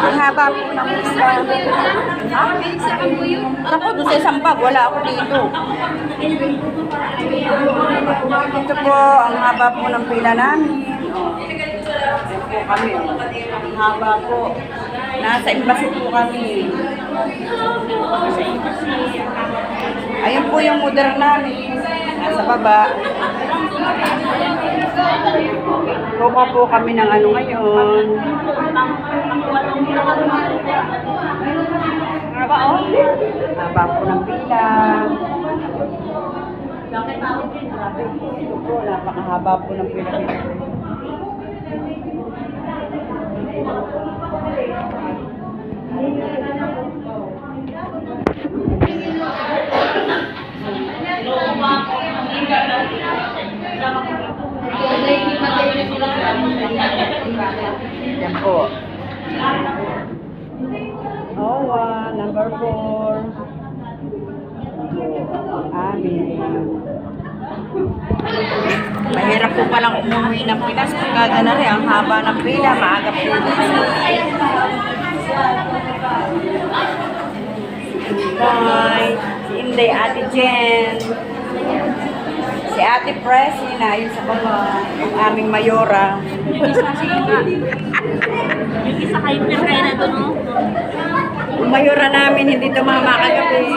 Ang haba po ng pila. Ha? Naku, doon sa isang bag, wala ako dito. Ito po, ang haba po ng pila namin. Ayan po kami. Ang haba po. Nasa embassy po kami. Ayun po yung modern namin. Nasa baba. Kuha po kami ng ano ngayon. Haba po ng pila. Ito po, napakahaba po ng pila. Yan po. Oh, number 4. Amin. Mahirap po palang umuwi ng Pinas. Pagkaga na rin, ang haba ng pila. Maaga po dito. Bye. Si Inday, Ate Jen. Si Ate Presi na yun sa baba. Ang aming mayora. Yung isa kayo pinakain na doon, no? Ang mayora namin, hindi tumama kagabi.